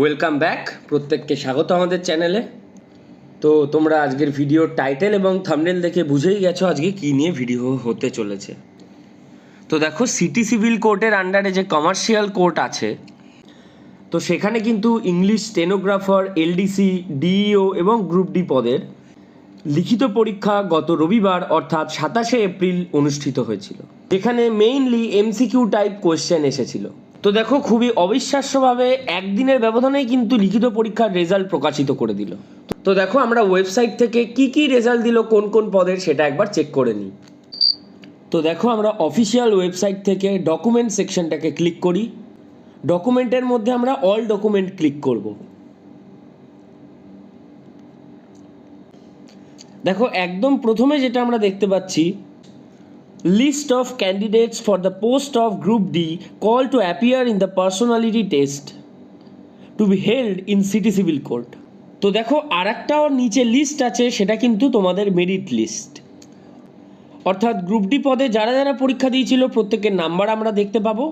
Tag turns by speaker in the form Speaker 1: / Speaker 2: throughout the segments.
Speaker 1: Welcome back, প্রত্যেককে স্বাগত আমাদের চ্যানেলে। তো তোমরা আজকের ভিডিওর টাইটেল এবং থাম্বনেল দেখে বুঝেই গেছো আজকে কী নিয়ে ভিডিও হতে চলেছে। তো দেখো, সিটি সিভিল কোর্টের আন্ডারে যে কমার্শিয়াল কোর্ট আছে, তো সেখানে কিন্তু ইংলিশ স্টেনোগ্রাফার, এলডিসি, ডিইও এবং গ্রুপ ডি পদের লিখিত পরীক্ষা গত রবিবার অর্থাৎ 27শে এপ্রিল অনুষ্ঠিত হয়েছিল, যেখানে মেইনলি এমসিকিউ টাইপ কোয়েশ্চেন এসেছিল। তো দেখো, খুবই অবিশ্বাস্যভাবে একদিনের ব্যবধানেই কিন্তু লিখিত পরীক্ষার রেজাল্ট প্রকাশিত করে দিল। তো দেখো, আমরা ওয়েবসাইট থেকে কি রেজাল্ট দিল কোন কোন পদের সেটা একবার চেক করে নিই। তো দেখো, আমরা অফিসিয়াল ওয়েবসাইট থেকে ডকুমেন্ট সেকশনটাকে ক্লিক করি। ডকুমেন্টের মধ্যে আমরা অল ডকুমেন্ট ক্লিক করব। দেখো, একদম প্রথমে যেটা আমরা দেখতে পাচ্ছি, list of candidates for the post of group D call to appear in the personality test to be held in city civil court. তো দেখো, আর একটাও নিচে লিস্ট আছে, সেটা কিন্তু তোমাদের মেরিট লিস্ট, অর্থাৎ গ্রুপ ডি পদে যারা যারা পরীক্ষা দিয়েছিল প্রত্যেকের নাম্বার আমরা দেখতে পাবো।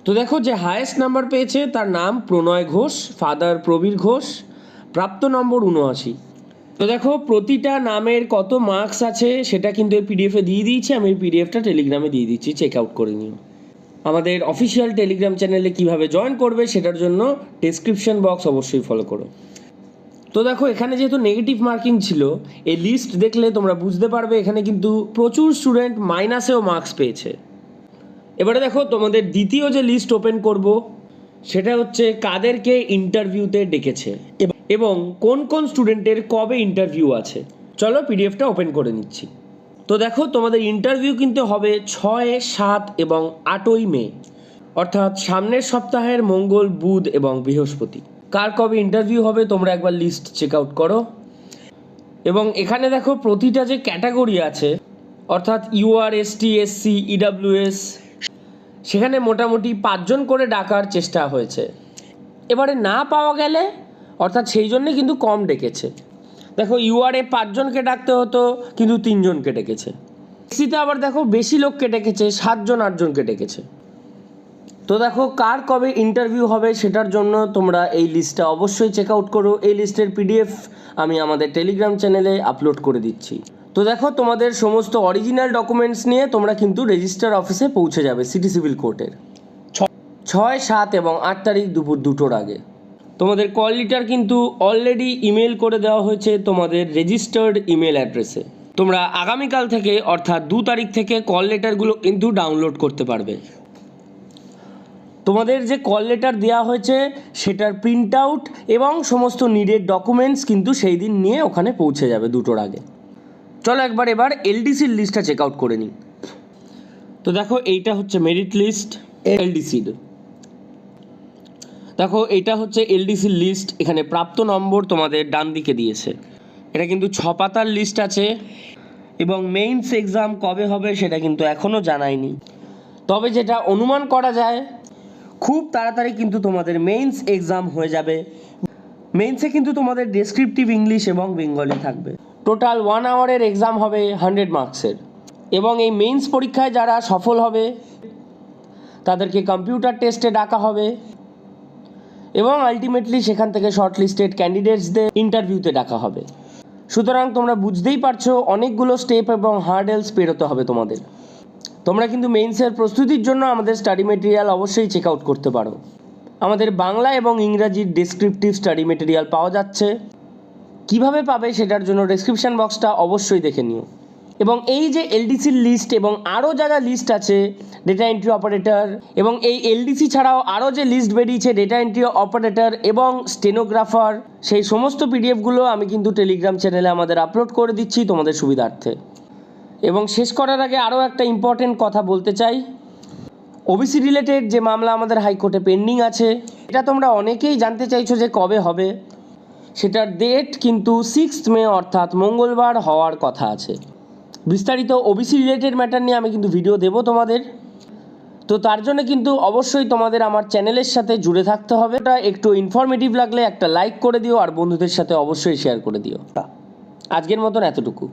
Speaker 1: তো দেখো, যে হায়েস্ট নাম্বার পেয়েছে তার নাম প্রণয় ঘোষ, ফাদার প্রবীর ঘোষ, প্রাপ্ত নম্বর 79। তো দেখো, প্রতিটা নামের কত মার্কস আছে সেটা কিন্তু এই পিডিএফে দিয়ে দিয়েছি। আমি এই পিডিএফটা টেলিগ্রামে দিয়ে দিচ্ছি, চেক আউট করে নিও। আমাদের অফিসিয়াল টেলিগ্রাম চ্যানেলে কিভাবে জয়েন করবে সেটার জন্য ডেসক্রিপশন বক্স অবশ্যই ফলো করো। তো দেখো, এখানে যেহেতু নেগেটিভ মার্কিং ছিল, এই লিস্ট দেখলে তোমরা বুঝতে পারবে এখানে কিন্তু প্রচুর স্টুডেন্ট মাইনাসেও মার্কস পেয়েছে। এবারে দেখো, তোমাদের দ্বিতীয় যে লিস্ট ওপেন করব সেটা হচ্ছে কাদেরকে ইন্টারভিউতে ডেকেছে এবং কোন কোন স্টুডেন্টের কবে ইন্টারভিউ আছে। চলো পিডিএফটা ওপেন করে নিচ্ছি। তো দেখো, তোমাদের ইন্টারভিউ কিন্তু হবে 6, 7 এবং 8ই মে, অর্থাৎ সামনের সপ্তাহের মঙ্গল, বুধ এবং বৃহস্পতি। কার কবে ইন্টারভিউ হবে তোমরা একবার লিস্ট চেক আউট করো। এবং এখানে দেখো, প্রতিটা যে ক্যাটাগরি আছে, অর্থাৎ ইউআর, এসটি, এসসি, ইডাব্লিউএস, সেখানে মোটামুটি 5 জন করে ডাকার চেষ্টা হয়েছে। এবারে না পাওয়া গেলে, অর্থাৎ সেই জন্যে কিন্তু কম ডেকেছে। দেখো, ইউআরএ 5 জনকে ডাকতে হতো, কিন্তু 3 জনকে ডেকেছে। এসসিতে আবার দেখো বেশি লোককে ডেকেছে, 7 জন 8 জনকে ডেকেছে। তো দেখো, কার কবে ইন্টারভিউ হবে সেটার জন্য তোমরা এই লিস্টটা অবশ্যই চেক আউট করো। এই লিস্টের পিডিএফ আমি আমাদের টেলিগ্রাম চ্যানেলে আপলোড করে দিচ্ছি। তো দেখো, তোমাদের সমস্ত অরিজিনাল ডকুমেন্টস নিয়ে তোমরা কিন্তু রেজিস্ট্রার অফিসে পৌঁছে যাবে সিটি সিভিল কোর্টের 6, 7 এবং 8 তারিখ দুপুর 2টোর আগে। তোমাদের কল লিটার কিন্তু অলরেডি ইমেল করে দেওয়া হয়েছে তোমাদের রেজিস্টার্ড ইমেল অ্যাড্রেসে। তোমরা আগামীকাল থেকে অর্থাৎ 2 তারিখ থেকে কল লেটারগুলো কিন্তু ডাউনলোড করতে পারবে। তোমাদের যে কল লেটার দেওয়া হয়েছে সেটার প্রিন্ট আউট এবং সমস্ত নিডেড ডকুমেন্টস কিন্তু সেই দিন নিয়ে ওখানে পৌঁছে যাবে 2টোর আগে। চলো এবার এলডিসির লিস্টটা চেক আউট করে নিই। তো দেখো, এইটা হচ্ছে মেরিট লিস্ট এলডিসির। দেখো, এটা হচ্ছে এলডিসির লিস্ট। এখানে প্রাপ্ত নম্বর তোমাদের ডান দিকে দিয়েছে। এটা কিন্তু 6 পাতার লিস্ট আছে এবং মেইনস এক্সাম কবে হবে সেটা কিন্তু এখনও জানায়নি। তবে যেটা অনুমান করা যায়, খুব তাড়াতাড়ি কিন্তু তোমাদের মেইনস এক্সাম হয়ে যাবে। মেইনসে কিন্তু তোমাদের ডেসক্রিপটিভ ইংলিশ এবং বেঙ্গলি থাকবে। টোটাল 1 আওয়ারের এক্সাম হবে 100 মার্কসের। এবং এই মেইনস পরীক্ষায় যারা সফল হবে তাদেরকে কম্পিউটার টেস্টে ডাকা হবে এবং আলটিমেটলি সেখান থেকে শর্ট লিস্টেড ক্যান্ডিডেটসদের ইন্টারভিউতে ডাকা হবে। সুতরাং তোমরা বুঝতেই পারছো অনেকগুলো স্টেপ এবং হার্ডেলস পেরোতে হবে তোমাদের। তোমরা কিন্তু মেইনসের প্রস্তুতির জন্য আমাদের স্টাডি মেটেরিয়াল অবশ্যই চেক আউট করতে পারো। আমাদের বাংলা এবং ইংরাজির ডেসক্রিপটিভ স্টাডি মেটেরিয়াল পাওয়া যাচ্ছে। কিভাবে পাবে সেটার জন্য ডেসক্রিপশন বক্সটা অবশ্যই দেখে নিও। এবং এই যে এলডিসির লিস্ট এবং আরও যারা লিস্ট আছে, ডেটা এন্ট্রি অপারেটর, এবং এই এলডিসি ছাড়াও আরও যে লিস্ট বেরিয়েছে ডেটা এন্ট্রি অপারেটর এবং স্টেনোগ্রাফার, সেই সমস্ত পিডিএফগুলো আমি কিন্তু টেলিগ্রাম চ্যানেলে আমাদের আপলোড করে দিচ্ছি তোমাদের সুবিধার্থে। এবং শেষ করার আগে আরও একটা ইম্পর্টেন্ট কথা বলতে চাই। ওবিসি রিলেটেড যে মামলা আমাদের হাইকোর্টে পেন্ডিং আছে, এটা তোমরা অনেকেই জানতে চাইছো যে কবে হবে। সেটার ডেট কিন্তু 6 মে অর্থাৎ মঙ্গলবার হওয়ার কথা আছে। বিস্তারিত ওবিসি রিলেটেড ম্যাটার নিয়ে আমি কিন্তু ভিডিও দেবো তোমাদের। তো তার জন্য কিন্তু অবশ্যই তোমাদের আমার চ্যানেলের সাথে জুড়ে থাকতে হবে। ওটা একটু ইনফরমেটিভ লাগলে একটা লাইক করে দিও আর বন্ধুদের সাথে অবশ্যই শেয়ার করে দিও। আজকের মতন এতটুকু।